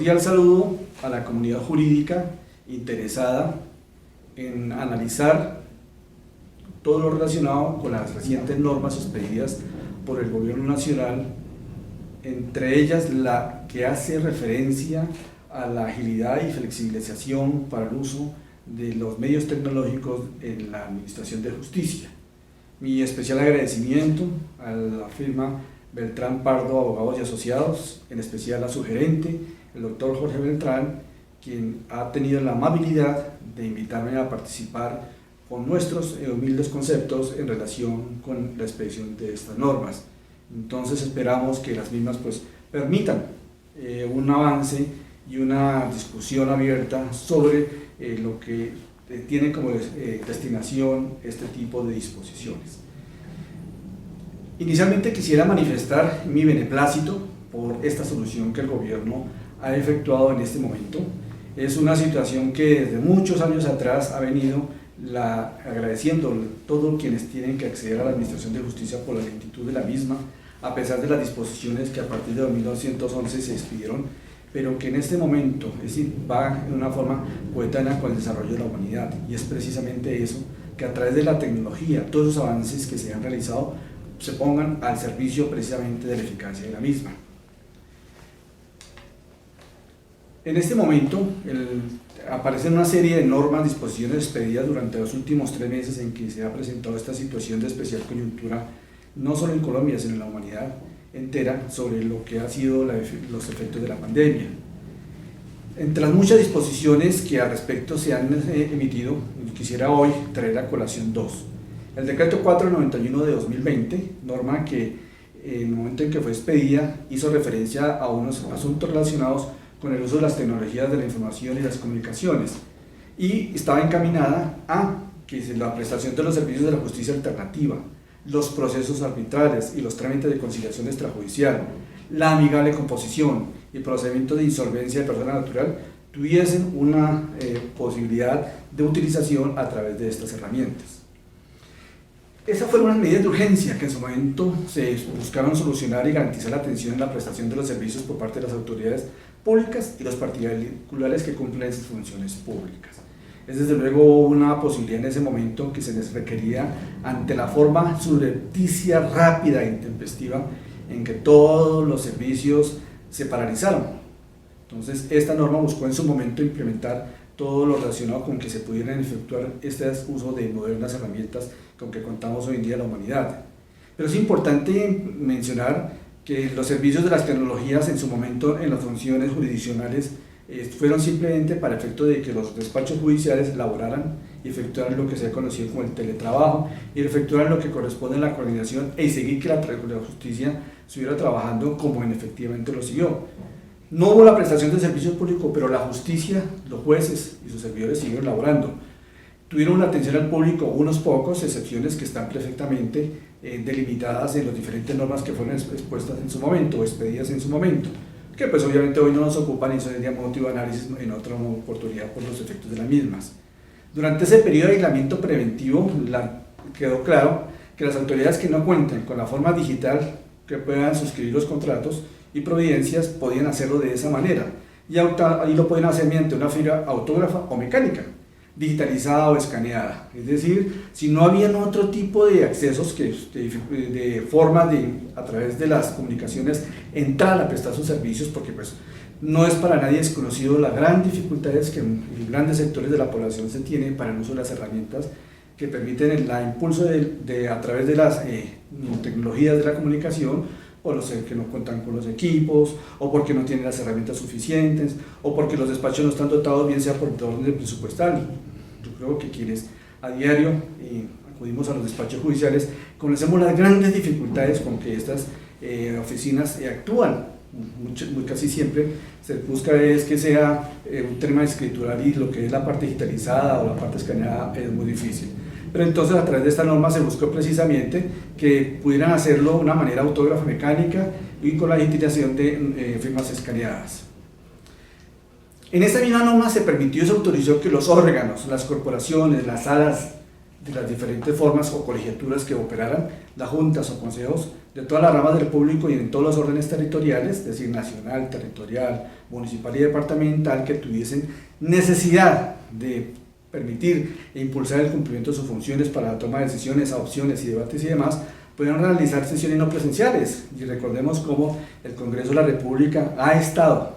cordial saludo a la comunidad jurídica interesada en analizar todo lo relacionado con las recientes normas expedidas por el Gobierno Nacional, entre ellas la que hace referencia a la agilidad y flexibilización para el uso de los medios tecnológicos en la Administración de Justicia. Mi especial agradecimiento a la firma Beltrán Pardo, Abogados y Asociados, en especial a su gerente, el doctor Jorge Beltrán, quien ha tenido la amabilidad de invitarme a participar con nuestros humildes conceptos en relación con la expedición de estas normas. Entonces esperamos que las mismas permitan un avance y una discusión abierta sobre lo que tiene como destinación este tipo de disposiciones. Inicialmente quisiera manifestar mi beneplácito por esta solución que el gobierno ha efectuado en este momento. Es una situación que desde muchos años atrás ha venido agradeciendo a todos quienes tienen que acceder a la Administración de Justicia por la lentitud de la misma, a pesar de las disposiciones que a partir de 1911 se expidieron, pero que en este momento, es decir, va en una forma coetánea con el desarrollo de la humanidad, y es precisamente eso, que a través de la tecnología, todos los avances que se han realizado se pongan al servicio precisamente de la eficacia de la misma. En este momento aparecen una serie de normas, disposiciones expedidas durante los últimos 3 meses en que se ha presentado esta situación de especial coyuntura, no solo en Colombia, sino en la humanidad entera, sobre lo que han sido los efectos de la pandemia. Entre las muchas disposiciones que al respecto se han emitido, quisiera hoy traer a colación 2. El decreto 491 de 2020, norma que en el momento en que fue expedida hizo referencia a unos asuntos relacionados con el uso de las tecnologías de la información y las comunicaciones, y estaba encaminada a que la prestación de los servicios de la justicia alternativa, los procesos arbitrales y los trámites de conciliación extrajudicial, la amigable composición y procedimiento de insolvencia de persona natural tuviesen una posibilidad de utilización a través de estas herramientas. Esas fueron unas medidas de urgencia que en su momento se buscaron solucionar y garantizar la atención en la prestación de los servicios por parte de las autoridades públicas y los particulares que cumplen esas funciones públicas. Es desde luego una posibilidad en ese momento que se les requería ante la forma subrepticia, rápida e intempestiva en que todos los servicios se paralizaron. Entonces esta norma buscó en su momento implementar todo lo relacionado con que se pudieran efectuar este uso de modernas herramientas con que contamos hoy en día la humanidad. Pero es importante mencionar que los servicios de las tecnologías en su momento en las funciones jurisdiccionales fueron simplemente para efecto de que los despachos judiciales elaboraran y efectuaran lo que se ha conocido como el teletrabajo y efectuaran lo que corresponde a la coordinación y seguir que la justicia estuviera trabajando como efectivamente lo siguió. No hubo la prestación de servicios públicos, pero la justicia, los jueces y sus servidores siguieron laborando. Tuvieron una atención al público, unos pocos, excepciones que están perfectamente delimitadas en las diferentes normas que fueron expuestas en su momento, o expedidas en su momento, que pues obviamente hoy no nos ocupan y eso sería motivo de análisis en otra oportunidad por los efectos de las mismas. Durante ese periodo de aislamiento preventivo quedó claro que las autoridades que no cuenten con la forma digital que puedan suscribir los contratos y providencias podían hacerlo de esa manera, y ahí lo pueden hacer mediante una firma autógrafa o mecánica, digitalizada o escaneada. Es decir, si no habían otro tipo de accesos de formas de a través de las comunicaciones entrar a prestar sus servicios, porque pues no es para nadie desconocido las grandes dificultades que en grandes sectores de la población se tienen para el uso de las herramientas que permiten el impulso a través de las tecnologías de la comunicación, o los que no cuentan con los equipos, o porque no tienen las herramientas suficientes, o porque los despachos no están dotados, bien sea por orden presupuestal. Yo creo que quienes a diario acudimos a los despachos judiciales conocemos las grandes dificultades con que estas oficinas actúan. Casi siempre se busca es que sea un tema escritural, y lo que es la parte digitalizada o la parte escaneada es muy difícil. Pero entonces a través de esta norma se buscó precisamente que pudieran hacerlo de una manera autógrafa mecánica y con la digitalización de firmas escaneadas. En esta misma norma se permitió y se autorizó que los órganos, las corporaciones, las salas de las diferentes formas o colegiaturas que operaran las juntas o consejos de todas las ramas del público y en todos los órdenes territoriales, es decir, nacional, territorial, municipal y departamental, que tuviesen necesidad de permitir e impulsar el cumplimiento de sus funciones para la toma de decisiones, adopciones y debates y demás, pudieron realizar sesiones no presenciales. Y recordemos cómo el Congreso de la República ha estado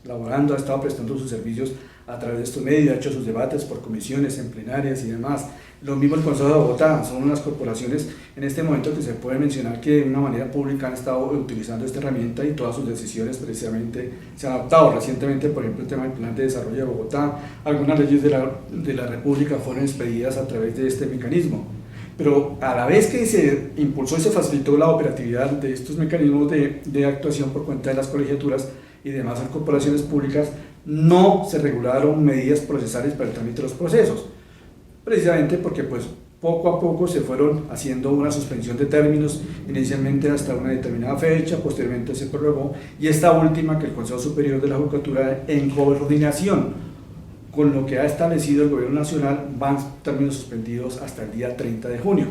laborando, ha estado prestando sus servicios a través de estos medios, ha hecho sus debates por comisiones, en plenarias y demás. Lo mismo el Consejo de Bogotá, son unas corporaciones en este momento que se puede mencionar que de una manera pública han estado utilizando esta herramienta y todas sus decisiones precisamente se han adoptado. Recientemente, por ejemplo, el tema del Plan de Desarrollo de Bogotá, algunas leyes de la República fueron expedidas a través de este mecanismo. Pero a la vez que se impulsó y se facilitó la operatividad de estos mecanismos de actuación por cuenta de las colegiaturas y demás corporaciones públicas, no se regularon medidas procesales para el trámite de los procesos, precisamente porque pues poco a poco se fueron haciendo una suspensión de términos, inicialmente hasta una determinada fecha, posteriormente se prorrogó, y esta última que el Consejo Superior de la Judicatura, en coordinación con lo que ha establecido el Gobierno Nacional, van términos suspendidos hasta el día 30 de junio.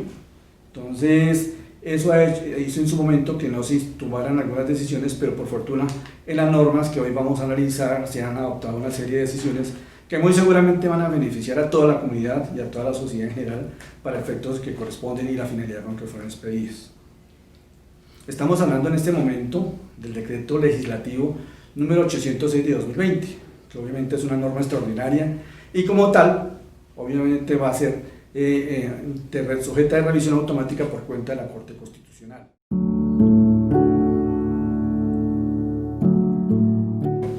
Entonces, eso hizo en su momento que no se tomaran algunas decisiones, pero por fortuna en las normas que hoy vamos a analizar se han adoptado una serie de decisiones que muy seguramente van a beneficiar a toda la comunidad y a toda la sociedad en general para efectos que corresponden y la finalidad con que fueron expedidos. Estamos hablando en este momento del decreto legislativo número 806 de 2020, que obviamente es una norma extraordinaria y como tal, obviamente va a ser sujeta de revisión automática por cuenta de la Corte Constitucional.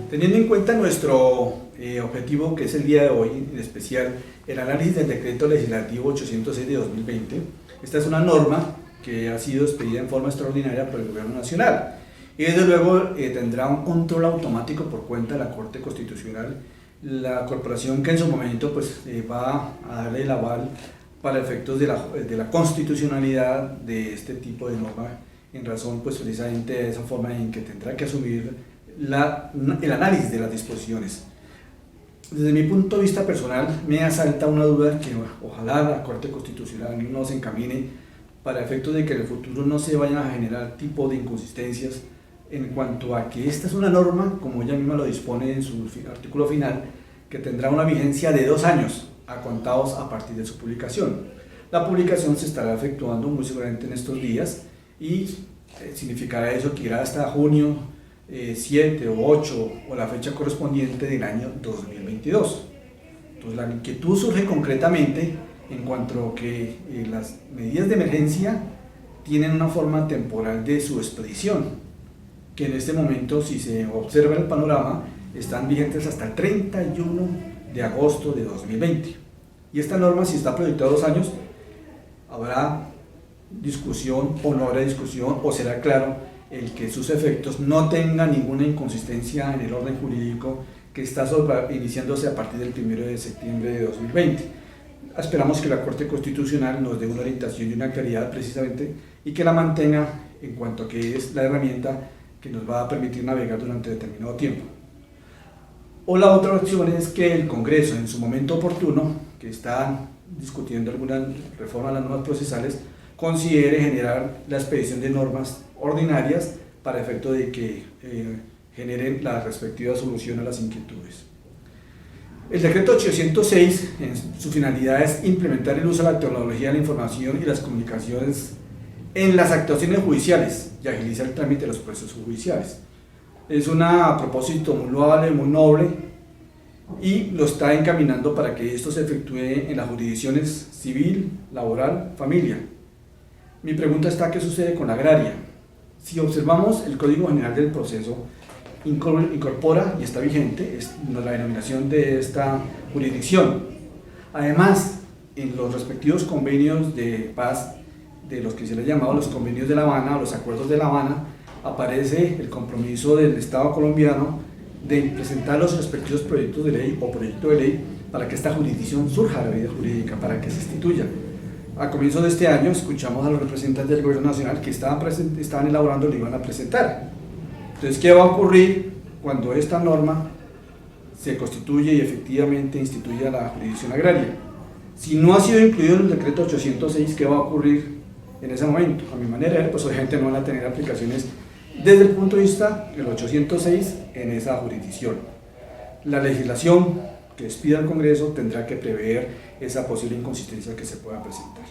Teniendo en cuenta nuestro objetivo, que es el día de hoy, en especial el análisis del decreto legislativo 806 de 2020, esta es una norma que ha sido expedida en forma extraordinaria por el Gobierno Nacional y desde luego tendrá un control automático por cuenta de la Corte Constitucional, la corporación que en su momento pues, va a darle el aval para efectos de la constitucionalidad de este tipo de norma, en razón pues precisamente de esa forma en que tendrá que asumir el análisis de las disposiciones. Desde mi punto de vista personal me asalta una duda que ojalá la Corte Constitucional nos encamine para efectos de que en el futuro no se vayan a generar tipo de inconsistencias en cuanto a que esta es una norma, como ella misma lo dispone en su artículo final, que tendrá una vigencia de 2 años a contados a partir de su publicación. La publicación se estará efectuando muy seguramente en estos días y significará eso que irá hasta junio 7 o 8 o la fecha correspondiente del año 2022. Entonces la inquietud surge concretamente en cuanto a que las medidas de emergencia tienen una forma temporal de su expedición, que en este momento, si se observa el panorama, están vigentes hasta el 31 de agosto de 2020. Y esta norma, si está proyectada 2 años, habrá discusión o no habrá discusión, o será claro el que sus efectos no tengan ninguna inconsistencia en el orden jurídico que está iniciándose a partir del 1 de septiembre de 2020. Esperamos que la Corte Constitucional nos dé una orientación y una claridad precisamente y que la mantenga en cuanto a que es la herramienta que nos va a permitir navegar durante determinado tiempo. O la otra opción es que el Congreso, en su momento oportuno, que está discutiendo alguna reforma a las normas procesales, considere generar la expedición de normas ordinarias para efecto de que generen la respectiva solución a las inquietudes. El decreto 806, en su finalidad es implementar el uso de la tecnología de la información y las comunicaciones en las actuaciones judiciales y agilizar el trámite de los procesos judiciales. Es un propósito muy loable, muy noble y lo está encaminando para que esto se efectúe en las jurisdicciones civil, laboral, familia. Mi pregunta está: ¿qué sucede con la agraria? Si observamos el Código General del Proceso, incorpora y está vigente la denominación de esta jurisdicción. Además, en los respectivos convenios de paz, de los que se les ha llamado los convenios de La Habana o los acuerdos de La Habana, aparece el compromiso del Estado colombiano de presentar los respectivos proyectos de ley o proyecto de ley para que esta jurisdicción surja a la vida jurídica, para que se instituya. A comienzo de este año escuchamos a los representantes del Gobierno Nacional que estaban elaborando y lo iban a presentar. Entonces, ¿qué va a ocurrir cuando esta norma se constituye y efectivamente instituya la jurisdicción agraria? Si no ha sido incluido en el decreto 806, ¿qué va a ocurrir en ese momento? A mi manera de ver, pues obviamente no van a tener aplicaciones desde el punto de vista del 806 en esa jurisdicción. La legislación que expida el Congreso tendrá que prever esa posible inconsistencia que se pueda presentar.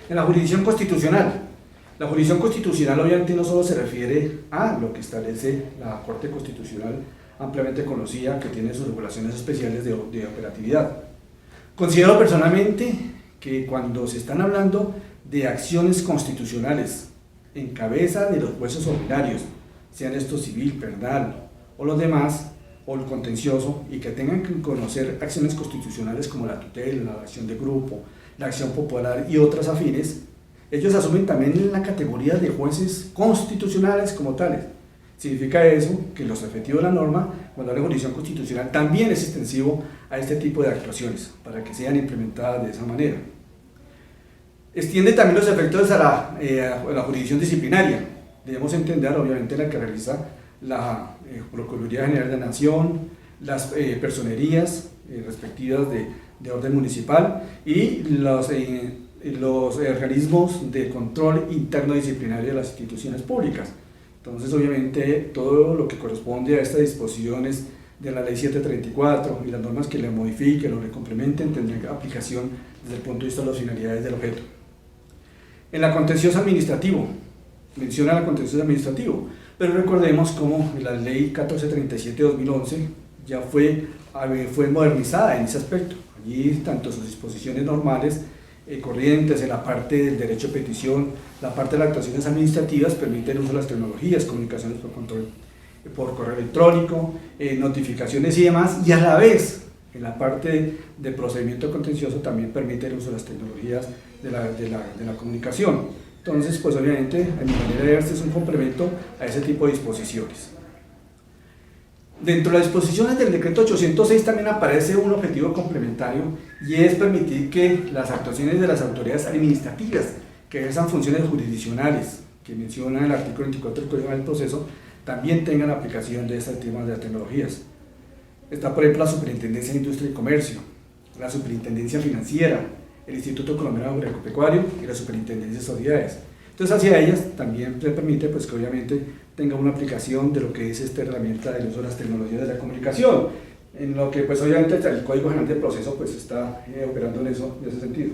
En la jurisdicción constitucional obviamente no solo se refiere a lo que establece la Corte Constitucional ampliamente conocida, que tiene sus regulaciones especiales de operatividad. Considero personalmente que cuando se están hablando de acciones constitucionales en cabeza de los jueces ordinarios, sean estos civil, penal o los demás, o el contencioso, y que tengan que conocer acciones constitucionales como la tutela, la acción de grupo, la acción popular y otras afines, ellos asumen también la categoría de jueces constitucionales como tales. Significa eso que los efectivos de la norma, cuando habla de jurisdicción constitucional, también es extensivo a este tipo de actuaciones, para que sean implementadas de esa manera. Extiende también los efectos a la jurisdicción disciplinaria. Debemos entender, obviamente, la que realiza la Procuraduría General de la Nación, las personerías respectivas de orden municipal y los organismos de control interno disciplinario de las instituciones públicas. Entonces, obviamente, todo lo que corresponde a estas disposiciones de la Ley 734 y las normas que le modifiquen o le complementen tendrán aplicación desde el punto de vista de las finalidades del objeto. En la contencioso administrativo, menciona la contencioso administrativo, pero recordemos cómo la Ley 1437-2011 ya fue modernizada en ese aspecto. Allí, tanto sus disposiciones normales, corrientes en la parte del derecho a petición, la parte de las actuaciones administrativas permite el uso de las tecnologías, comunicaciones por control, por correo electrónico, notificaciones y demás, y a la vez en la parte de procedimiento contencioso también permite el uso de las tecnologías de la comunicación. Entonces, pues obviamente, a mi manera de ver, este es un complemento a ese tipo de disposiciones. Dentro de las disposiciones del decreto 806 también aparece un objetivo complementario, y es permitir que las actuaciones de las autoridades administrativas que ejerzan funciones jurisdiccionales, que menciona el artículo 24 del Código del Proceso, también tengan aplicación de estos temas de las tecnologías. Está, por ejemplo, la Superintendencia de Industria y Comercio, la Superintendencia Financiera, el Instituto Colombiano Agropecuario y la Superintendencia de Sociedades. Entonces, hacia ellas también se permite, pues, que obviamente tenga una aplicación de lo que es esta herramienta del uso de las tecnologías de la comunicación, en lo que, pues, obviamente el Código General del Proceso, pues, está operando en ese sentido.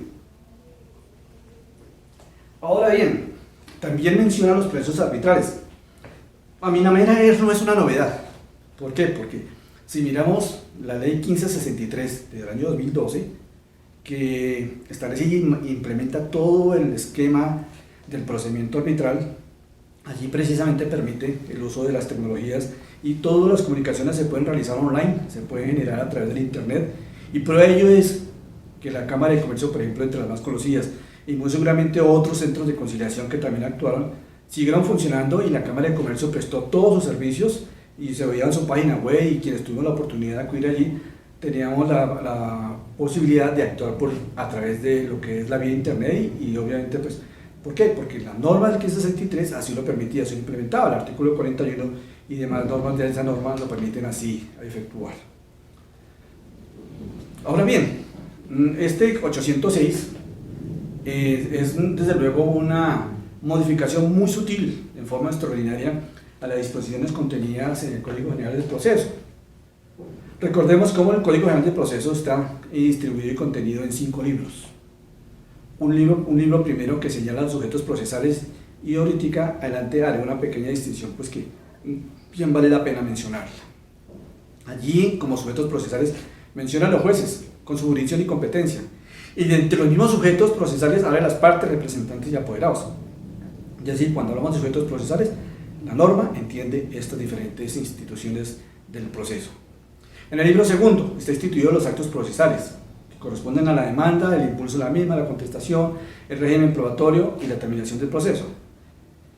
Ahora bien, también menciona los procesos arbitrales. A mi manera de ver, no es una novedad. ¿Por qué? Porque si miramos la Ley 1563 del año 2012, que establece y implementa todo el esquema del procedimiento arbitral, allí precisamente permite el uso de las tecnologías, y todas las comunicaciones se pueden realizar online, se pueden generar a través del internet, y prueba de ello es que la Cámara de Comercio, por ejemplo, entre las más conocidas, y muy seguramente otros centros de conciliación que también actuaron, siguieron funcionando, y la Cámara de Comercio prestó todos sus servicios y se veía en su página web, y quienes tuvimos la oportunidad de acudir allí teníamos la posibilidad de actuar a través de lo que es la vía internet, y obviamente, pues, ¿por qué? Porque la norma del 1563 así lo permitía, se implementaba, el artículo 41 y demás normas de esa norma lo permiten así efectuar. Ahora bien, este 806 es desde luego una modificación muy sutil, en forma extraordinaria, a las disposiciones contenidas en el Código General del Proceso. Recordemos cómo el Código General del Proceso está distribuido y contenido en 5 libros. Un libro primero que señala los sujetos procesales, y ahorita adelante haré una pequeña distinción, pues, que bien vale la pena mencionarla. Allí, como sujetos procesales, menciona a los jueces con su jurisdicción y competencia, y de entre los mismos sujetos procesales habla de las partes, representantes y apoderados. Es decir, cuando hablamos de sujetos procesales, la norma entiende estas diferentes instituciones del proceso. En el libro segundo está instituido los actos procesales, que corresponden a la demanda, el impulso de la misma, la contestación, el régimen probatorio y la terminación del proceso.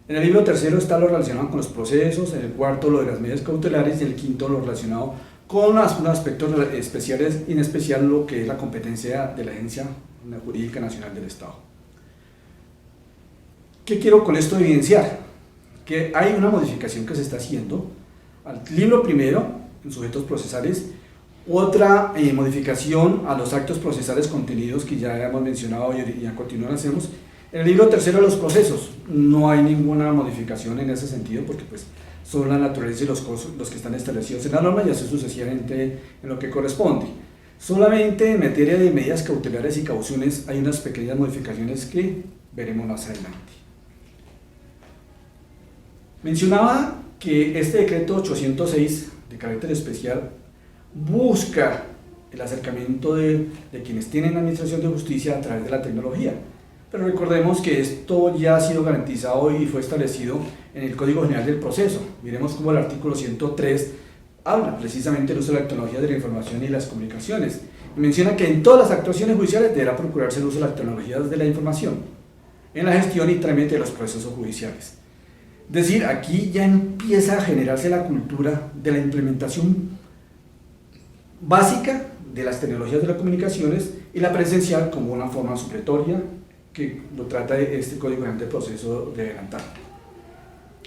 En el libro tercero está lo relacionado con los procesos, en el cuarto lo de las medidas cautelares, y en el quinto lo relacionado con unos aspectos especiales, y en especial lo que es la competencia de la Agencia Jurídica Nacional del Estado. ¿Qué quiero con esto evidenciar? Que hay una modificación que se está haciendo al libro primero, en sujetos procesales, Otra modificación a los actos procesales contenidos que ya hemos mencionado y a continuación hacemos. En el libro tercero de los procesos no hay ninguna modificación en ese sentido porque pues son la naturaleza y los que están establecidos en la norma y así sucesivamente en lo que corresponde. Solamente en materia de medidas cautelares y cauciones hay unas pequeñas modificaciones que veremos más adelante. Mencionaba que este decreto 806 de carácter especial busca el acercamiento de quienes tienen administración de justicia a través de la tecnología. Pero recordemos que esto ya ha sido garantizado y fue establecido en el Código General del Proceso. Miremos cómo el artículo 103 habla precisamente del uso de la tecnología de la información y las comunicaciones. Menciona que en todas las actuaciones judiciales deberá procurarse el uso de las tecnologías de la información en la gestión y trámite de los procesos judiciales. Es decir, aquí ya empieza a generarse la cultura de la implementación básica de las tecnologías de las comunicaciones y la presencial como una forma supletoria que lo trata este Código General del Proceso de adelantar.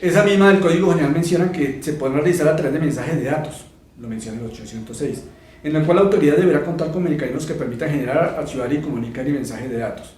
Esa misma del Código General menciona que se podrá realizar a través de mensajes de datos, lo menciona el 806, en el cual la autoridad deberá contar con mecanismos que permitan generar, archivar y comunicar mensajes de datos.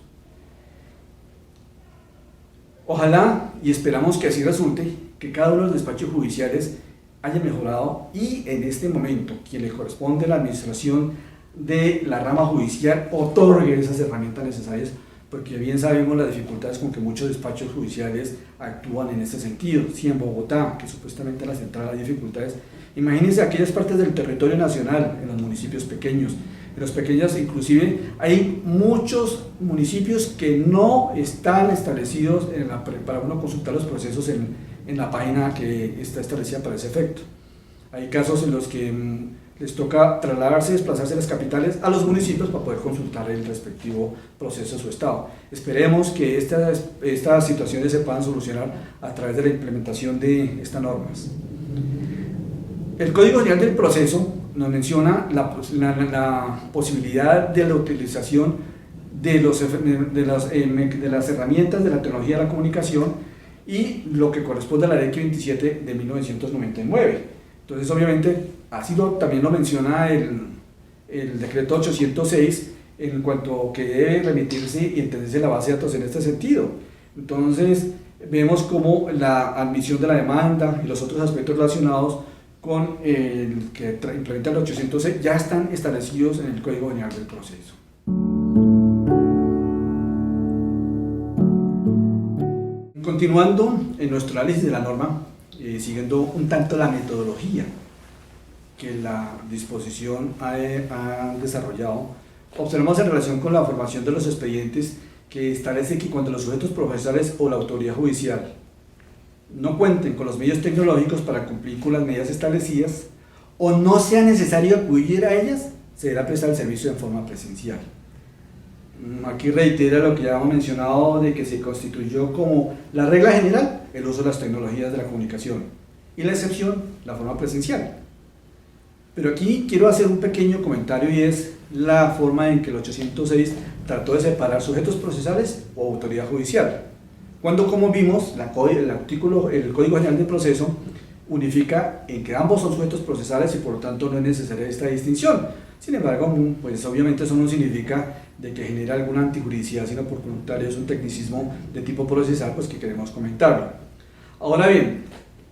Ojalá y esperamos que así resulte, que cada uno de los despachos judiciales haya mejorado y en este momento quien le corresponde a la administración de la rama judicial otorgue esas herramientas necesarias, porque bien sabemos las dificultades con que muchos despachos judiciales actúan en este sentido. Si en Bogotá, que supuestamente la central hay dificultades, imagínense aquellas partes del territorio nacional, en los municipios pequeños, en los pequeños inclusive hay muchos municipios que no están establecidos para uno consultar los procesos en la página que está establecida para ese efecto. Hay casos en los que les toca trasladarse, desplazarse de las capitales a los municipios para poder consultar el respectivo proceso de su estado. Esperemos que estas situaciones se puedan solucionar a través de la implementación de estas normas. El Código General del Proceso nos menciona la posibilidad de la utilización de las herramientas de la tecnología de la comunicación y lo que corresponde a la Ley 27 de 1999. Entonces, obviamente, así también lo menciona el decreto 806 en cuanto que debe remitirse y entenderse la base de datos en este sentido. Entonces, vemos cómo la admisión de la demanda y los otros aspectos relacionados con el que implementa el 806 ya están establecidos en el Código General del Proceso. Continuando en nuestro análisis de la norma, siguiendo un tanto la metodología que la disposición ha desarrollado, observamos en relación con la formación de los expedientes que establece que cuando los sujetos procesales o la autoridad judicial no cuenten con los medios tecnológicos para cumplir con las medidas establecidas o no sea necesario acudir a ellas, se deberá prestar el servicio en forma presencial. Aquí reitera lo que ya hemos mencionado de que se constituyó como la regla general el uso de las tecnologías de la comunicación y la excepción, la forma presencial. Pero aquí quiero hacer un pequeño comentario y es la forma en que el 806 trató de separar sujetos procesales o autoridad judicial. Cuando, como vimos, el Código General del Proceso unifica en que ambos son sujetos procesales y por lo tanto no es necesaria esta distinción. Sin embargo, pues obviamente eso no significa de que genere alguna antijuridicidad, sino por contrario es un tecnicismo de tipo procesal pues que queremos comentarlo. Ahora bien,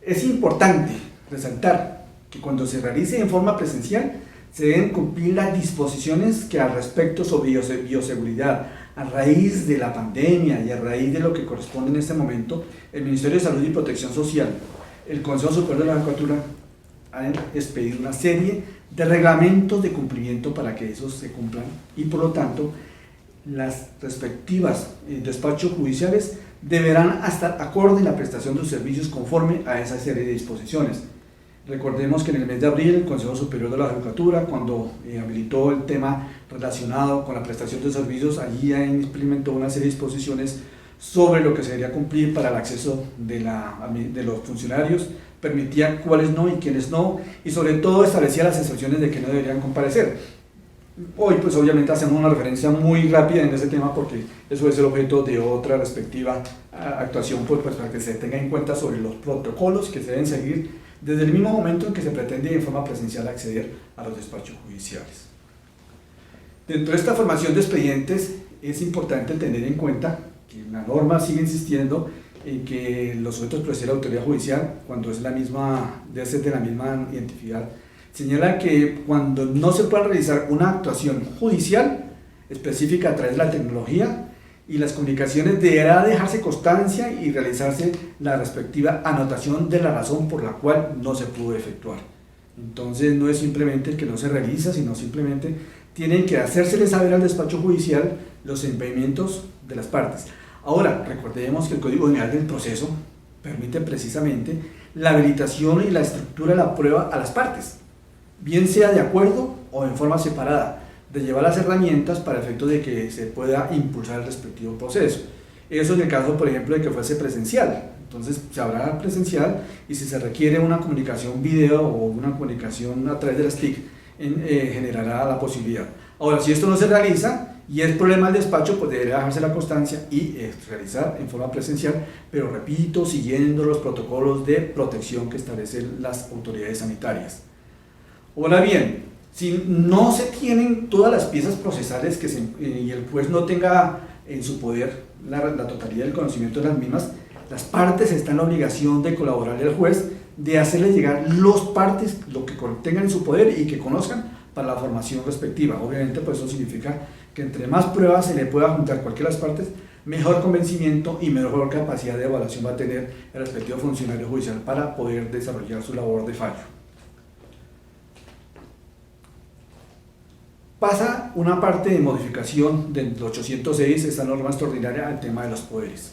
es importante resaltar que cuando se realice en forma presencial se deben cumplir las disposiciones que al respecto sobre bioseguridad, a raíz de la pandemia y a raíz de lo que corresponde en este momento, el Ministerio de Salud y Protección Social, el Consejo Superior de la Judicatura han expedido una serie de reglamentos de cumplimiento para que esos se cumplan y por lo tanto las respectivas despachos judiciales deberán estar acorde en la prestación de los servicios conforme a esa serie de disposiciones. Recordemos que en el mes de abril el Consejo Superior de la Judicatura, cuando habilitó el tema relacionado con la prestación de servicios, allí ya implementó una serie de disposiciones sobre lo que se debería cumplir para el acceso de los funcionarios, permitía cuáles no y quiénes no, y sobre todo establecía las excepciones de que no deberían comparecer. Hoy pues obviamente hacemos una referencia muy rápida en ese tema porque eso es el objeto de otra respectiva actuación pues para que se tenga en cuenta sobre los protocolos que se deben seguir desde el mismo momento en que se pretende en forma presencial acceder a los despachos judiciales. Dentro de esta formación de expedientes es importante tener en cuenta que la norma sigue insistiendo en que los sujetos procesales de la autoridad judicial, cuando es la misma, debe ser de la misma identidad, señala que cuando no se pueda realizar una actuación judicial específica a través de la tecnología y las comunicaciones, deberá dejarse constancia y realizarse la respectiva anotación de la razón por la cual no se pudo efectuar. Entonces no es simplemente que no se realiza, sino simplemente tienen que hacérsele saber al despacho judicial los impedimentos de las partes. Ahora, recordemos que el Código General del Proceso permite precisamente la habilitación y la estructura de la prueba a las partes, bien sea de acuerdo o en forma separada, de llevar las herramientas para efecto de que se pueda impulsar el respectivo proceso. Eso en el caso, por ejemplo, de que fuese presencial. Entonces se habrá presencial y si se requiere una comunicación video o una comunicación a través de las TIC, generará la posibilidad. Ahora, si esto no se realiza y es problema del despacho, pues deberá dejarse la constancia y realizar en forma presencial, pero repito, siguiendo los protocolos de protección que establecen las autoridades sanitarias. Ahora bien, si no se tienen todas las piezas procesales y el juez no tenga en su poder la totalidad del conocimiento de las mismas, las partes están en la obligación de colaborarle al juez, de hacerle llegar los partes, lo que tengan en su poder y que conozcan para la formación respectiva. Obviamente, pues eso significa que entre más pruebas se le pueda juntar cualquiera de las partes, mejor convencimiento y mejor capacidad de evaluación va a tener el respectivo funcionario judicial para poder desarrollar su labor de fallo. Pasa una parte de modificación del 806, esta norma extraordinaria, al tema de los poderes.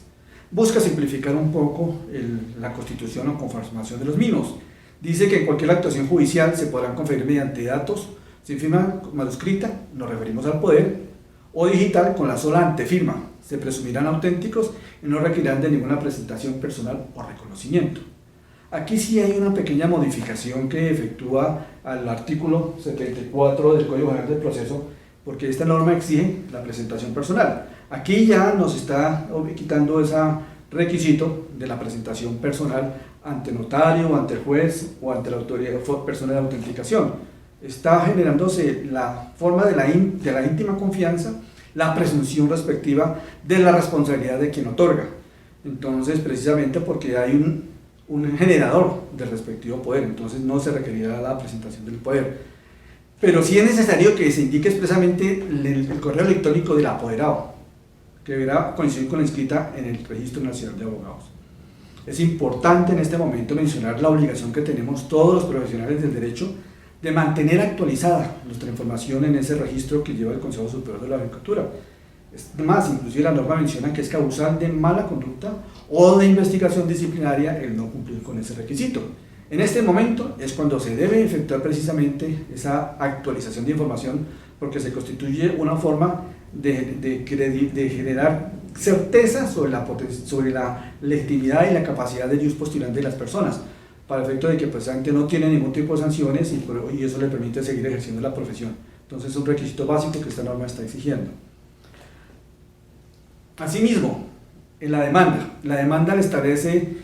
Busca simplificar un poco la constitución o conformación de los mismos. Dice que en cualquier actuación judicial se podrán conferir mediante datos, sin firma manuscrita, nos referimos al poder, o digital con la sola antefirma. Se presumirán auténticos y no requerirán de ninguna presentación personal o reconocimiento. Aquí sí hay una pequeña modificación que efectúa al artículo 74 del Código General del Proceso, porque esta norma exige la presentación personal. Aquí ya nos está quitando ese requisito de la presentación personal ante notario, ante el juez o ante la autoridad persona de autenticación. Está generándose la forma de la íntima confianza, la presunción respectiva de la responsabilidad de quien otorga. Entonces, precisamente porque hay un generador del respectivo poder, entonces no se requerirá la presentación del poder. Pero sí es necesario que se indique expresamente el correo electrónico del apoderado, que deberá coincidir con la inscrita en el Registro Nacional de Abogados. Es importante en este momento mencionar la obligación que tenemos todos los profesionales del derecho de mantener actualizada nuestra información en ese registro que lleva el Consejo Superior de la Judicatura. Es más, inclusive la norma menciona que es causal de mala conducta o de investigación disciplinaria el no cumplir con ese requisito. En este momento es cuando se debe efectuar precisamente esa actualización de información, porque se constituye una forma de generar certeza sobre la legitimidad y la capacidad de jus postulante de las personas, para el efecto de que precisamente no tiene ningún tipo de sanciones y eso le permite seguir ejerciendo la profesión. Entonces es un requisito básico que esta norma está exigiendo. Asimismo, en la demanda le establece,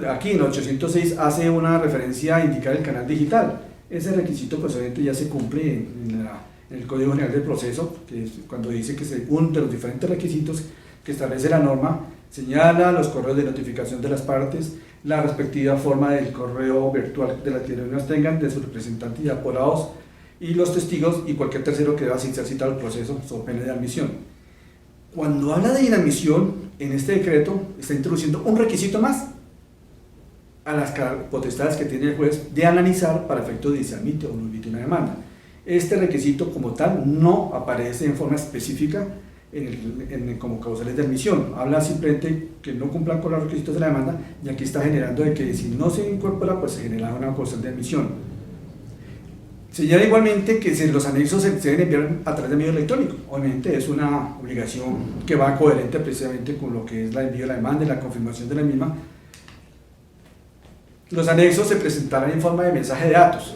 aquí en el 806 hace una referencia a indicar el canal digital. Ese requisito pues obviamente ya se cumple en el Código General del Proceso, que es cuando dice que uno de los diferentes requisitos que establece la norma señala los correos de notificación de las partes, la respectiva forma del correo virtual de la que ellos tengan, de sus representantes y apoderados, y los testigos y cualquier tercero que deba ser citado al proceso sobre pena de admisión. Cuando habla de inadmisión, en este decreto está introduciendo un requisito más a las potestades que tiene el juez de analizar para efecto de si admite o no admite una demanda. Este requisito como tal no aparece en forma específica como causales de admisión. Habla simplemente que no cumplan con los requisitos de la demanda y aquí está generando de que si no se incorpora pues se genera una causal de admisión. Señala igualmente que los anexos se deben enviar a través de medio electrónico. Obviamente es una obligación que va coherente precisamente con lo que es el envío de la demanda y la confirmación de la misma. Los anexos se presentarán en forma de mensaje de datos.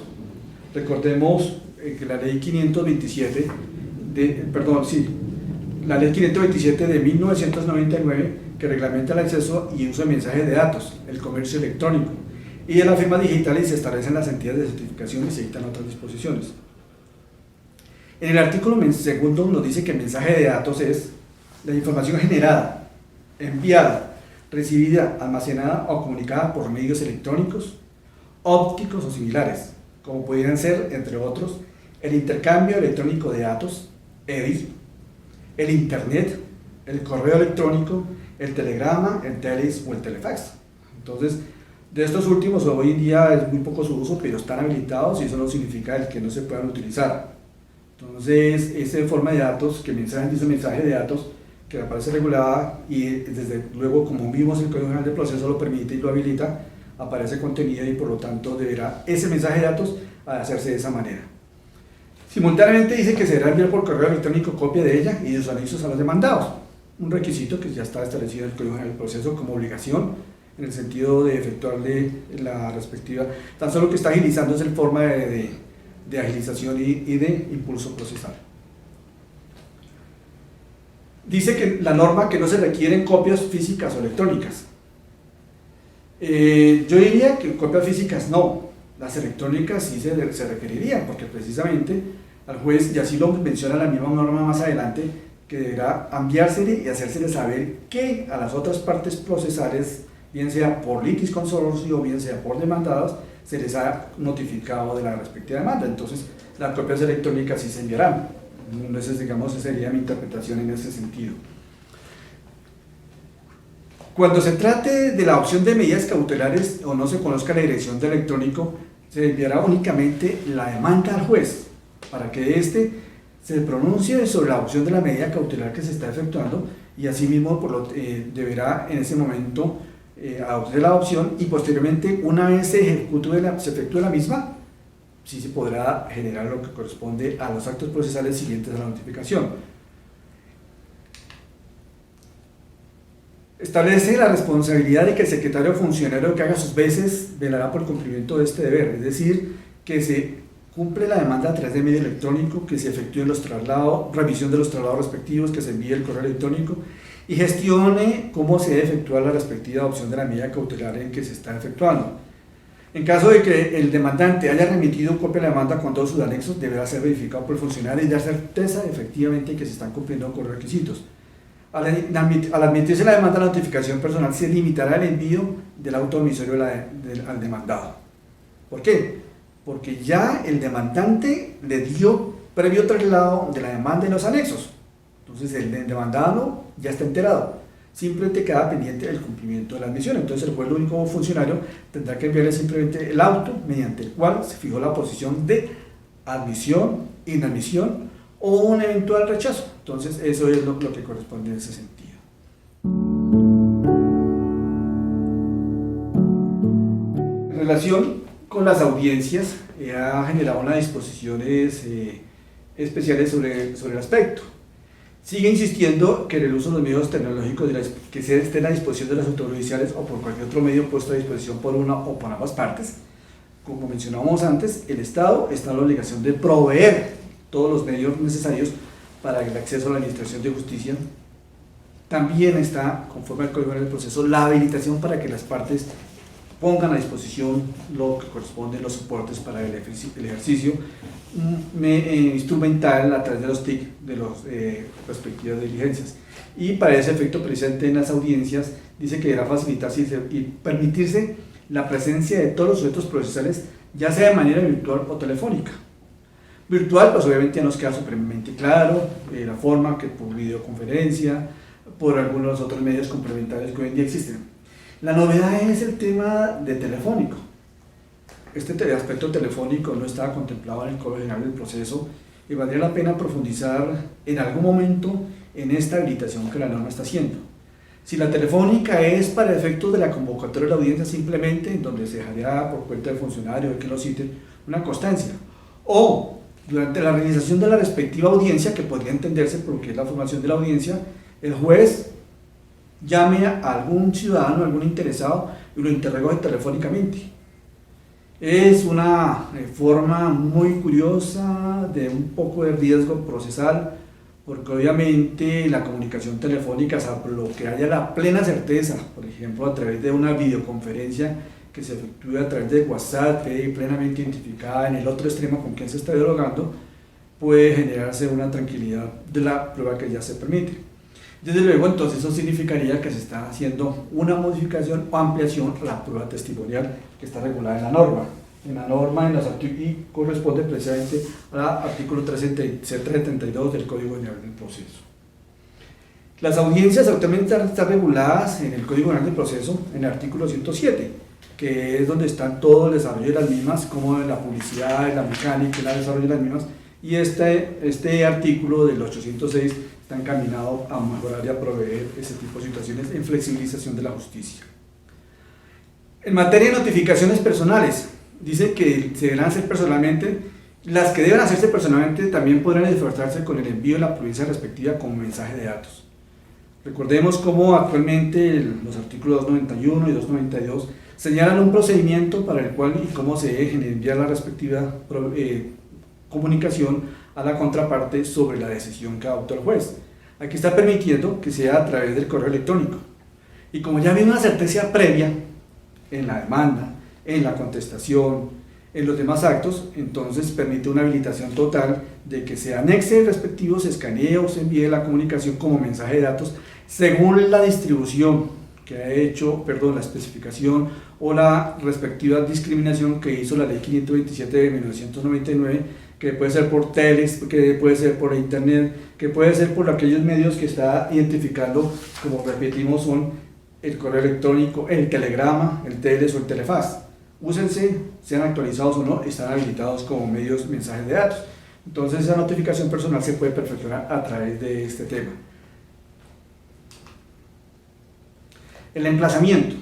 Recordemos que la ley 527 la ley 527 de 1999 que reglamenta el acceso y uso de mensajes de datos, el comercio electrónico. y de las firmas digitales, y se establecen las entidades de certificación y se dictan otras disposiciones. En el artículo segundo nos dice que el mensaje de datos es la información generada, enviada, recibida, almacenada o comunicada por medios electrónicos, ópticos o similares, como pudieran ser, entre otros, el intercambio electrónico de datos, EDI, el Internet, el correo electrónico, el telegrama, el teles o el telefax. Entonces, de estos últimos hoy en día es muy poco su uso, pero están habilitados y eso no significa el que no se puedan utilizar. Entonces, esa forma de datos, que dice mensaje de datos, que aparece regulada y desde luego, como vimos el Código General del Proceso lo permite y lo habilita, aparece contenido y por lo tanto deberá ese mensaje de datos hacerse de esa manera. Simultáneamente dice que se deberá enviar por correo electrónico copia de ella y de sus anexos a los demandados, un requisito que ya está establecido en el Código General del Proceso como obligación en el sentido de efectuarle la respectiva, tan solo que está agilizando es el forma de agilización y de impulso procesal. Dice que la norma que no se requieren copias físicas o electrónicas. Yo diría que copias físicas no, las electrónicas sí se requerirían, porque precisamente al juez, y así lo menciona la misma norma más adelante, que deberá enviársele y hacérsele saber que a las otras partes procesales, bien sea por litis consorcio o bien sea por demandados, se les ha notificado de la respectiva demanda. Entonces, las copias electrónicas sí se enviarán. Entonces, digamos, esa sería mi interpretación en ese sentido. Cuando se trate de la opción de medidas cautelares o no se conozca la dirección de electrónico, se enviará únicamente la demanda al juez para que éste se pronuncie sobre la opción de la medida cautelar que se está efectuando y asimismo deberá en ese momento adoptar la opción y posteriormente, una vez se efectúe la misma, sí se podrá generar lo que corresponde a los actos procesales siguientes a la notificación. Establece la responsabilidad de que el secretario o funcionario que haga sus veces velará por el cumplimiento de este deber, es decir, que se cumple la demanda a través de medio electrónico, que se efectúen los traslados, revisión de los traslados respectivos, que se envíe el correo electrónico y gestione cómo se debe efectuar la respectiva adopción de la medida cautelar en que se está efectuando. En caso de que el demandante haya remitido copia de la demanda con todos sus anexos, deberá ser verificado por el funcionario y dar certeza efectivamente que se están cumpliendo con los requisitos. Al admitirse la demanda, la notificación personal se limitará el envío del auto emisorio al demandado. ¿Por qué? Porque ya el demandante le dio previo traslado de la demanda y los anexos. Entonces el demandado ya está enterado. Simplemente queda pendiente el cumplimiento de la admisión. Entonces el juez, el único funcionario, tendrá que enviarle simplemente el auto mediante el cual se fijó la posición de admisión, inadmisión o un eventual rechazo. Entonces eso es lo que corresponde en ese sentido. En relación con las audiencias, ha generado unas disposiciones especiales sobre el aspecto. Sigue insistiendo que en el uso de los medios tecnológicos que se esté a la disposición de las autoridades judiciales o por cualquier otro medio puesto a disposición por una o por ambas partes. Como mencionábamos antes, el Estado está en la obligación de proveer todos los medios necesarios para el acceso a la administración de justicia. También está, conforme al Código General del Proceso, la habilitación para que las partes pongan a disposición lo que corresponde, los soportes para el ejercicio instrumental a través de los TIC de las respectivas diligencias. Y para ese efecto, presente en las audiencias, dice que deberá facilitarse y permitirse la presencia de todos los sujetos procesales, ya sea de manera virtual o telefónica. Virtual, pues obviamente ya nos queda supremamente claro la forma que por videoconferencia, por algunos otros medios complementarios que hoy en día existen. La novedad es el tema de telefónico. Este aspecto telefónico no estaba contemplado en el Código General del Proceso y valdría la pena profundizar en algún momento en esta habilitación que la norma está haciendo. Si la telefónica es para efectos de la convocatoria de la audiencia simplemente, en donde se dejaría por cuenta del funcionario que lo cite una constancia, o durante la realización de la respectiva audiencia, que podría entenderse por lo que es la formación de la audiencia, el juez llame a algún ciudadano, algún interesado y lo interrogue telefónicamente. Es una forma muy curiosa de un poco de riesgo procesal, porque obviamente la comunicación telefónica, salvo lo que haya la plena certeza, por ejemplo a través de una videoconferencia, que se efectúe a través de WhatsApp, quede plenamente identificada en el otro extremo con quien se está dialogando, puede generarse una tranquilidad de la prueba que ya se permite. Desde luego, entonces, eso significaría que se está haciendo una modificación o ampliación a la prueba testimonial que está regulada en la norma. Y corresponde precisamente al artículo 372 del Código General del Proceso. Las audiencias actualmente están reguladas en el Código General del Proceso, en el artículo 107, que es donde están todo el desarrollo de las mismas, como la publicidad, la mecánica, el desarrollo de las mismas, y este artículo del 806 está encaminado a mejorar y a proveer ese tipo de situaciones en flexibilización de la justicia. En materia de notificaciones personales, dice que se deberán hacer personalmente. Las que deben hacerse personalmente también podrán esforzarse con el envío de la provincia respectiva como mensaje de datos. Recordemos cómo actualmente los artículos 291 y 292 señalan un procedimiento para el cual y cómo se debe enviar la respectiva comunicación a la contraparte sobre la decisión que adoptó el juez. Aquí está permitiendo que sea a través del correo electrónico. Y como ya había una certeza previa en la demanda, en la contestación, en los demás actos, entonces permite una habilitación total de que se anexe el respectivo, se escanee o se envíe la comunicación como mensaje de datos según la distribución que ha hecho, la especificación o la respectiva discriminación que hizo la ley 527 de 1999, que puede ser por teles, que puede ser por internet, que puede ser por aquellos medios que está identificando, como repetimos, son el correo electrónico, el telegrama, el teles o el telefax. Úsense, sean actualizados o no, están habilitados como medios mensajes de datos. Entonces esa notificación personal se puede perfeccionar a través de este tema. El emplazamiento.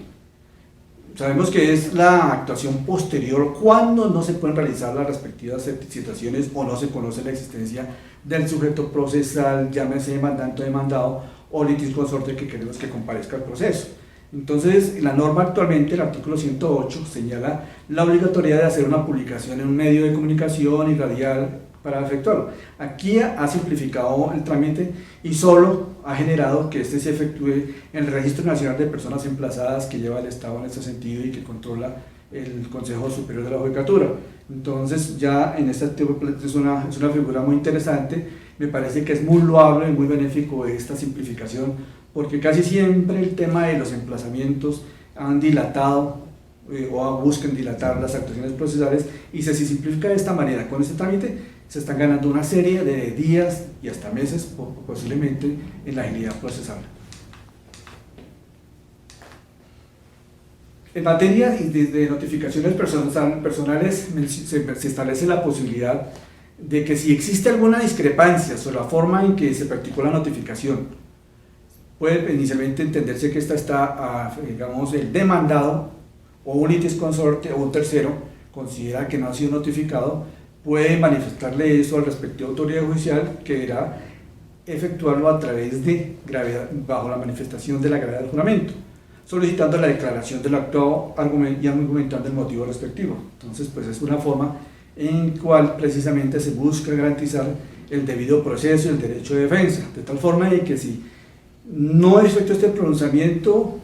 Sabemos que es la actuación posterior cuando no se pueden realizar las respectivas citaciones o no se conoce la existencia del sujeto procesal, llámese demandante o demandado o litisconsorte que queremos que comparezca al proceso. Entonces, la norma actualmente, el artículo 108, señala la obligatoriedad de hacer una publicación en un medio de comunicación y radial para efectuarlo. Aquí ha simplificado el trámite y solo ha generado que este se efectúe en el Registro Nacional de Personas Emplazadas que lleva el Estado en este sentido y que controla el Consejo Superior de la Judicatura. Entonces, ya en este tipo es una figura muy interesante. Me parece que es muy loable y muy benéfico esta simplificación, porque casi siempre el tema de los emplazamientos han dilatado o buscan dilatar las actuaciones procesales, y si se simplifica de esta manera con este trámite, se están ganando una serie de días y hasta meses posiblemente en la agilidad procesal. En materia de notificaciones personales se establece la posibilidad de que si existe alguna discrepancia sobre la forma en que se practicó la notificación, puede inicialmente entenderse que esta está, digamos, el demandado o un litisconsorte o un tercero considera que no ha sido notificado, puede manifestarle eso al respectivo autoridad judicial, que deberá efectuarlo a través de gravedad, bajo la manifestación de la gravedad del juramento, solicitando la declaración del actuado y argumentando el motivo respectivo. Entonces, pues es una forma en cual precisamente se busca garantizar el debido proceso y el derecho de defensa, de tal forma de que si no efectúa este pronunciamiento,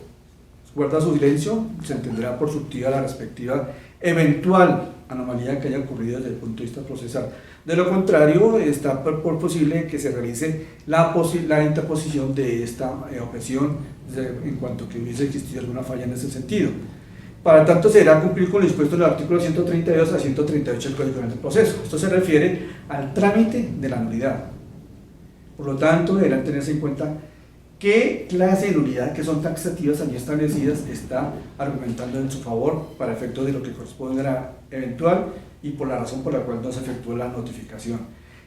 guarda su silencio, se entenderá por surtida la respectiva eventual anomalía que haya ocurrido desde el punto de vista procesal. De lo contrario, está por posible que se realice la interposición de esta objeción en cuanto que hubiese existido alguna falla en ese sentido. Para tanto, se deberá cumplir con lo dispuesto en el artículo 132 a 138 del Código Penal del Proceso. Esto se refiere al trámite de la nulidad. Por lo tanto, deberán tenerse en cuenta qué clase de nulidad, que son taxativas allí establecidas, está argumentando en su favor para efectos de lo que corresponde a la eventual y por la razón por la cual no se efectuó la notificación.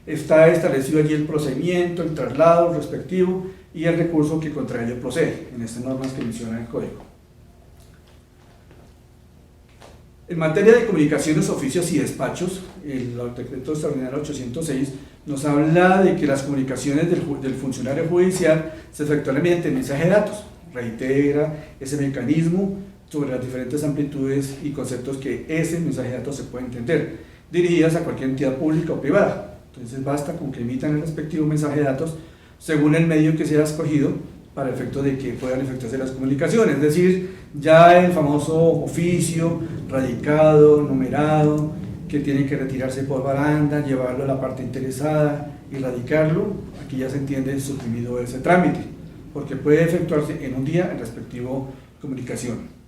Está establecido allí el procedimiento, el traslado respectivo y el recurso que contra ello procede, en estas normas que menciona el Código. En materia de comunicaciones, oficios y despachos, el decreto extraordinario 806 nos habla de que las comunicaciones del funcionario judicial se efectúan mediante mensaje de datos. Reitera ese mecanismo sobre las diferentes amplitudes y conceptos que ese mensaje de datos se puede entender, dirigidas a cualquier entidad pública o privada. Entonces basta con que emitan el respectivo mensaje de datos según el medio que sea escogido, para el efecto de que puedan efectuarse las comunicaciones, es decir, ya el famoso oficio radicado, numerado, que tiene que retirarse por baranda, llevarlo a la parte interesada y radicarlo, aquí ya se entiende suprimido ese trámite, porque puede efectuarse en un día el respectivo comunicación.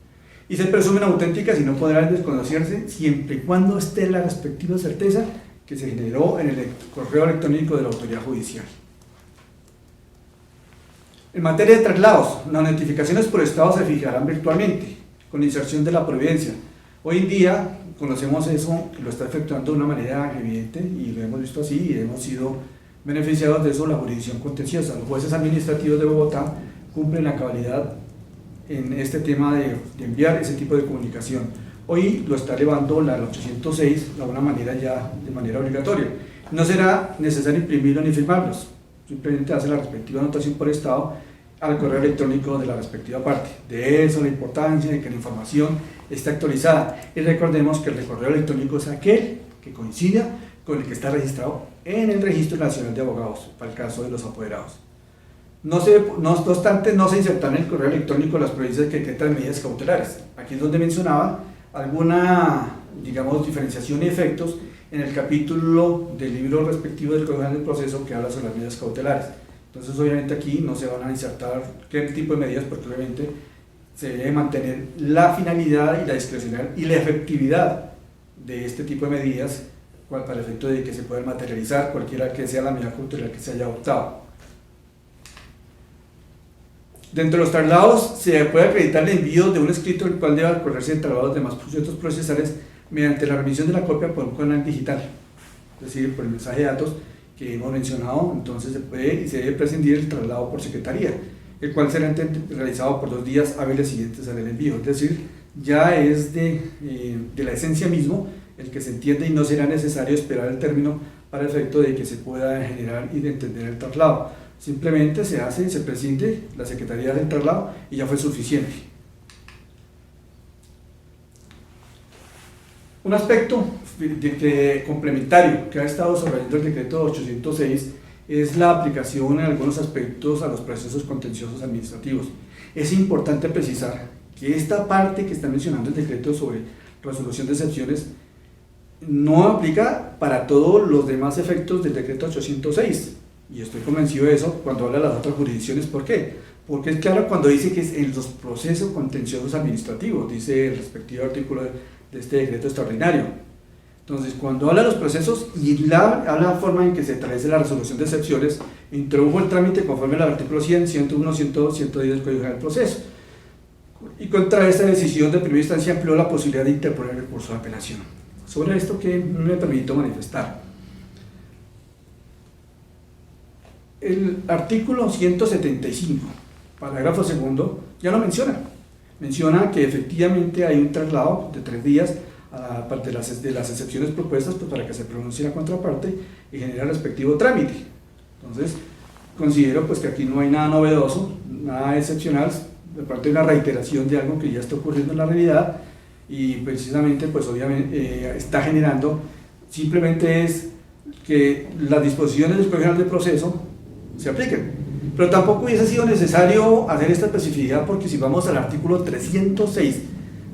Y se presumen auténticas y no podrán desconocerse siempre y cuando esté la respectiva certeza que se generó en el correo electrónico de la autoridad judicial. En materia de traslados, las notificaciones por estado se fijarán virtualmente, con inserción de la providencia. Hoy en día conocemos eso, que lo está efectuando de una manera evidente y lo hemos visto así y hemos sido beneficiados de eso la jurisdicción contenciosa. Los jueces administrativos de Bogotá cumplen la cabalidad en este tema de enviar ese tipo de comunicación. Hoy lo está elevando la 806 de alguna manera ya de manera obligatoria. No será necesario imprimirlo ni firmarlos, simplemente hace la respectiva anotación por estado al correo electrónico de la respectiva parte. De eso la importancia de que la información esté actualizada. Y recordemos que el correo electrónico es aquel que coincida con el que está registrado en el Registro Nacional de Abogados, para el caso de los apoderados. No obstante, no se insertan en el correo electrónico las provincias que decretan medidas cautelares. Aquí es donde mencionaba alguna, digamos, diferenciación y efectos en el capítulo del libro respectivo del Código General del Proceso que habla sobre las medidas cautelares. Entonces, obviamente aquí no se van a insertar qué tipo de medidas, porque obviamente se debe mantener la finalidad y la discrecionalidad y la efectividad de este tipo de medidas para el efecto de que se puedan materializar cualquiera que sea la medida cautelar que se haya adoptado. Dentro de los traslados se puede acreditar el envío de un escrito el cual debe correrse en traslados de demás procesos procesales mediante la remisión de la copia por un canal digital, es decir, por el mensaje de datos que hemos mencionado. Entonces se puede y se debe prescindir el traslado por secretaría, el cual será realizado por 2 días hábiles siguientes al envío, es decir, ya es de la esencia mismo el que se entiende y no será necesario esperar el término para el efecto de que se pueda generar y de entender el traslado. Simplemente se hace, se prescinde la Secretaría del Traslado y ya fue suficiente. Un aspecto complementario que ha estado subrayando el decreto 806 es la aplicación en algunos aspectos a los procesos contenciosos administrativos. Es importante precisar que esta parte que está mencionando el decreto sobre resolución de excepciones no aplica para todos los demás efectos del decreto 806. Y estoy convencido de eso cuando habla de las otras jurisdicciones. ¿Por qué? Porque es claro cuando dice que es en los procesos contenciosos administrativos, dice el respectivo artículo de este decreto extraordinario. Entonces, cuando habla de los procesos y habla de la forma en que se establece la resolución de excepciones, introdujo el trámite conforme al artículo 100, 101, 102, 110 del Código General del Proceso. Y contra esta decisión de primera instancia amplió la posibilidad de interponer recurso de apelación. Sobre esto que me permito manifestar. El artículo 175, parágrafo segundo, ya lo menciona. Menciona que efectivamente hay un traslado de 3 días a parte de las excepciones propuestas, pues, para que se pronuncie la contraparte y genere el respectivo trámite. Entonces, considero pues que aquí no hay nada novedoso, nada excepcional, de parte de una reiteración de algo que ya está ocurriendo en la realidad y precisamente pues obviamente está generando, simplemente es que las disposiciones del Código General del Proceso se apliquen, pero tampoco hubiese sido necesario hacer esta especificidad, porque si vamos al artículo 306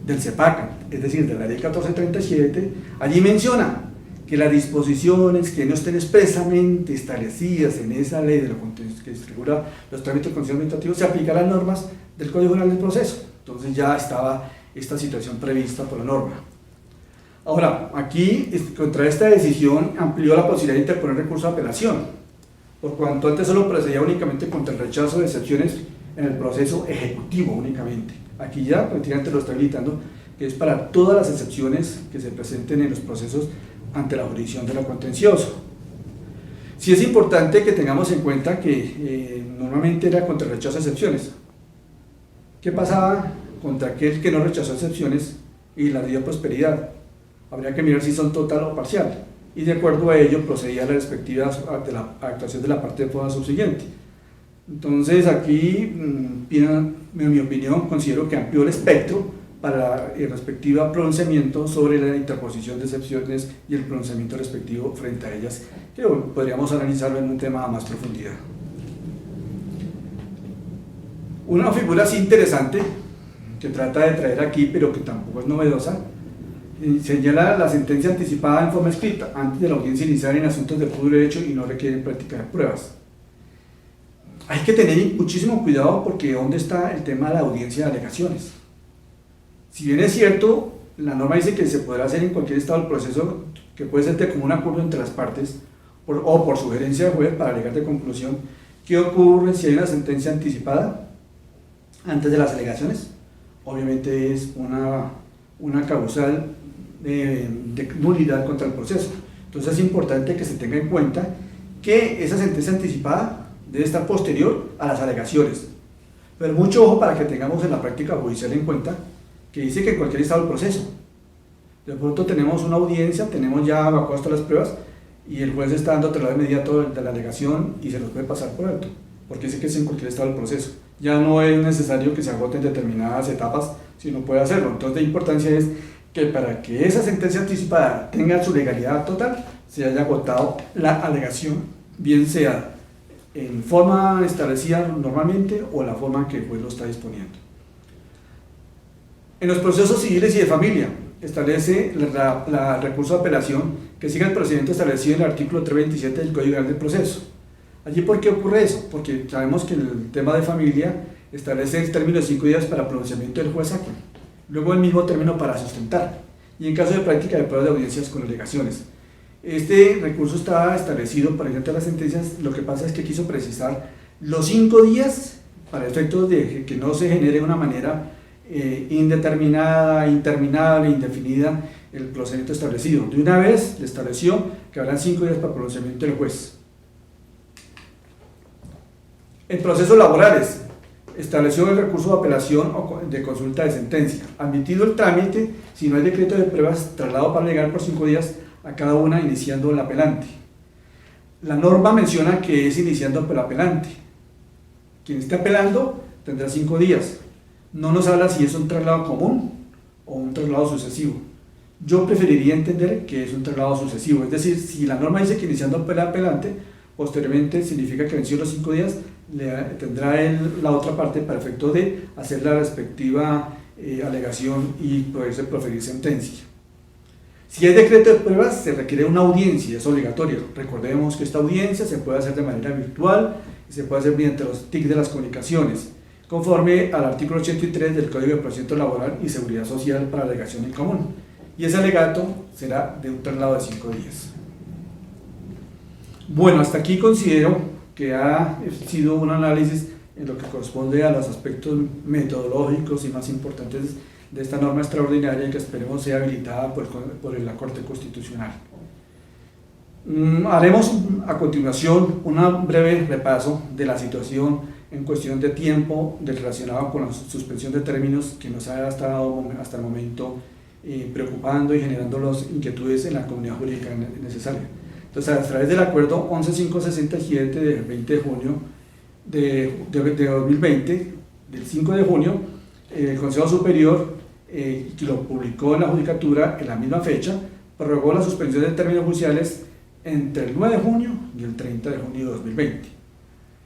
del CEPACA, es decir, de la ley 1437, allí menciona que las disposiciones que no estén expresamente establecidas en esa ley de lo que regula los trámites contenciosos administrativos se aplican a las normas del Código General del Proceso. Entonces ya estaba esta situación prevista por la norma. Ahora, aquí, contra esta decisión, amplió la posibilidad de interponer recurso de apelación, por cuanto antes solo procedía únicamente contra el rechazo de excepciones en el proceso ejecutivo únicamente. Aquí ya prácticamente lo está habilitando, que es para todas las excepciones que se presenten en los procesos ante la jurisdicción de lo contencioso. Sí es importante que tengamos en cuenta que normalmente era contra el rechazo de excepciones. ¿Qué pasaba contra aquel que no rechazó excepciones y la dio prosperidad? Habría que mirar si son total o parcial, y de acuerdo a ello procedía a la respectiva de la actuación de la parte de foda subsiguiente. Entonces aquí, en mi opinión, considero que amplió el espectro para el respectivo pronunciamiento sobre la interposición de excepciones y el pronunciamiento respectivo frente a ellas, que podríamos analizarlo en un tema a más profundidad. Una figura así interesante que trata de traer aquí, pero que tampoco es novedosa, señala la sentencia anticipada en forma escrita antes de la audiencia inicial en asuntos de puro derecho y no requieren práctica de pruebas. Hay que tener muchísimo cuidado porque ¿dónde está el tema de la audiencia de alegaciones? Si bien es cierto, la norma dice que se podrá hacer en cualquier estado del proceso, que puede ser de común acuerdo entre las partes o por sugerencia del juez para alegar de conclusión, ¿qué ocurre si hay una sentencia anticipada antes de las alegaciones? Obviamente es una causal de nulidad contra el proceso. Entonces es importante que se tenga en cuenta que esa sentencia anticipada debe estar posterior a las alegaciones. Pero mucho ojo para que tengamos en la práctica judicial en cuenta que dice que en cualquier estado del proceso. De pronto tenemos una audiencia, tenemos ya evacuadas todas las pruebas y el juez está dando traslado inmediato de la alegación y se los puede pasar por alto, porque dice que es en cualquier estado del proceso. Ya no es necesario que se agoten determinadas etapas, si no puede hacerlo. Entonces la importancia es que para que esa sentencia anticipada tenga su legalidad total, se haya agotado la alegación, bien sea en forma establecida normalmente o la forma que el juez lo está disponiendo. En los procesos civiles y de familia, establece la recurso de apelación que siga el procedimiento establecido en el artículo 327 del Código General del Proceso. ¿Allí por qué ocurre eso? Porque sabemos que el tema de familia establece el término de 5 días para pronunciamiento del juez sacro, luego el mismo término para sustentar, y en caso de práctica de pruebas de audiencias con alegaciones. Este recurso está establecido para entre las sentencias, lo que pasa es que quiso precisar los 5 días para efectos de que no se genere de una manera indeterminada, interminable, indefinida el procedimiento establecido. De una vez le estableció que habrán 5 días para pronunciamiento del juez. En procesos laborales, estableció el recurso de apelación o de consulta de sentencia. Admitido el trámite, si no hay decreto de pruebas, traslado para alegar por 5 días a cada una, iniciando el apelante. La norma menciona que es iniciando por el apelante. Quien esté apelando tendrá 5 días. No nos habla si es un traslado común o un traslado sucesivo. Yo preferiría entender que es un traslado sucesivo, es decir, si la norma dice que iniciando por el apelante, posteriormente significa que vencidos los 5 días, tendrá la otra parte para efecto de hacer la respectiva alegación y poderse proferir sentencia. Si hay decreto de pruebas, se requiere una audiencia, es obligatorio. Recordemos que esta audiencia se puede hacer de manera virtual y se puede hacer mediante los TIC de las comunicaciones, conforme al artículo 83 del Código de Procedimiento Laboral y Seguridad Social para alegación en común. Y ese alegato será de un traslado de 5 días. Bueno, hasta aquí considero que ha sido un análisis en lo que corresponde a los aspectos metodológicos y más importantes de esta norma extraordinaria que esperemos sea habilitada por la Corte Constitucional. Haremos a continuación un breve repaso de la situación en cuestión de tiempo relacionado con la suspensión de términos que nos ha estado hasta el momento preocupando y generando las inquietudes en la comunidad jurídica necesaria. Entonces, a través del acuerdo 11567 del 20 de junio de 2020, del 5 de junio, el Consejo Superior, que lo publicó en la Judicatura en la misma fecha, prorrogó la suspensión de términos judiciales entre el 9 de junio y el 30 de junio de 2020.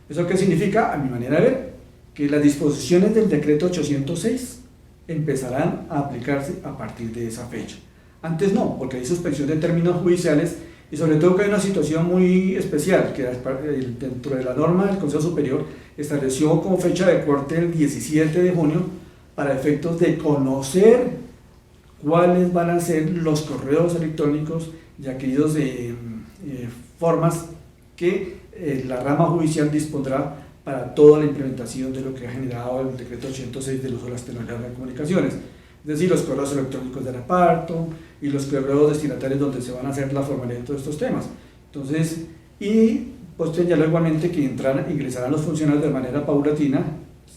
¿Eso qué significa? A mi manera de ver, que las disposiciones del decreto 806 empezarán a aplicarse a partir de esa fecha. Antes no, porque hay suspensión de términos judiciales y sobre todo que hay una situación muy especial, que dentro de la norma del Consejo Superior estableció como fecha de corte el 17 de junio para efectos de conocer cuáles van a ser los correos electrónicos y aquellas formas que la rama judicial dispondrá para toda la implementación de lo que ha generado el decreto 806 del uso de las tecnologías de comunicaciones, es decir, los correos electrónicos del reparto y los correos destinatarios donde se van a hacer la formalidad de todos estos temas. Entonces, y pues señaló igualmente que ingresarán los funcionarios de manera paulatina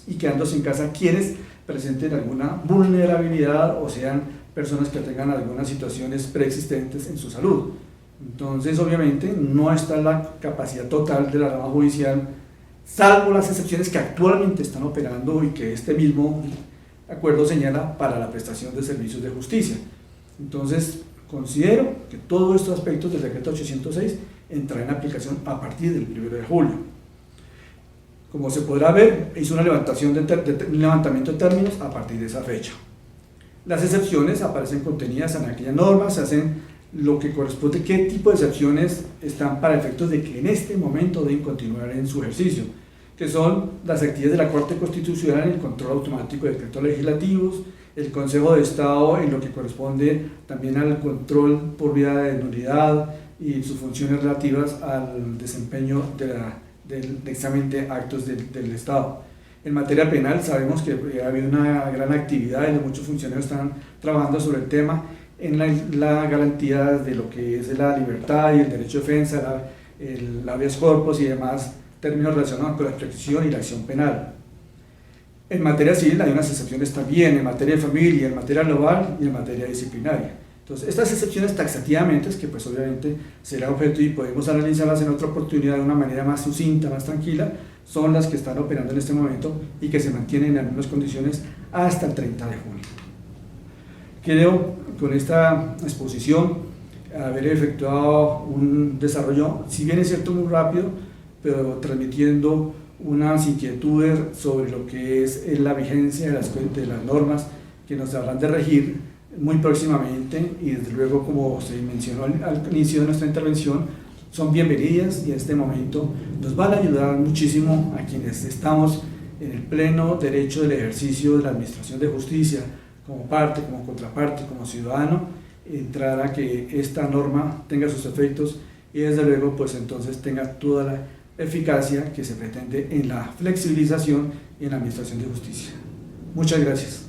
y quedándose en casa quienes presenten alguna vulnerabilidad o sean personas que tengan algunas situaciones preexistentes en su salud. Entonces, obviamente, no está la capacidad total de la rama judicial, salvo las excepciones que actualmente están operando y que este mismo acuerdo señala para la prestación de servicios de justicia. Entonces, considero que todos estos aspectos del decreto 806 entrarán en aplicación a partir del 1 de julio. Como se podrá ver, hizo un levantamiento de términos a partir de esa fecha. Las excepciones aparecen contenidas en aquellas normas, se hacen lo que corresponde, qué tipo de excepciones están para efectos de que en este momento deben continuar en su ejercicio, que son las actividades de la Corte Constitucional en el control automático de decretos legislativos, el Consejo de Estado en lo que corresponde también al control por vía de nulidad y sus funciones relativas al desempeño del examen de actos del Estado. En materia penal sabemos que ha habido una gran actividad y muchos funcionarios están trabajando sobre el tema en la garantía de lo que es la libertad y el derecho de defensa, el habeas corpus y demás términos relacionados con la prescripción y la acción penal. En materia civil hay unas excepciones también, en materia de familia, en materia global y en materia disciplinaria. Entonces, estas excepciones taxativamente, que pues obviamente será objeto y podemos analizarlas en otra oportunidad de una manera más sucinta, más tranquila, son las que están operando en este momento y que se mantienen en las mismas condiciones hasta el 30 de junio. Creo con esta exposición haber efectuado un desarrollo, si bien es cierto muy rápido, pero transmitiendo unas inquietudes sobre lo que es la vigencia de las normas que nos habrán de regir muy próximamente y desde luego, como se mencionó al inicio de nuestra intervención, son bienvenidas y en este momento nos van a ayudar muchísimo a quienes estamos en el pleno derecho del ejercicio de la administración de justicia como parte, como contraparte, como ciudadano, entrar a que esta norma tenga sus efectos y desde luego pues entonces tenga toda la eficacia que se pretende en la flexibilización y en la administración de justicia. Muchas gracias.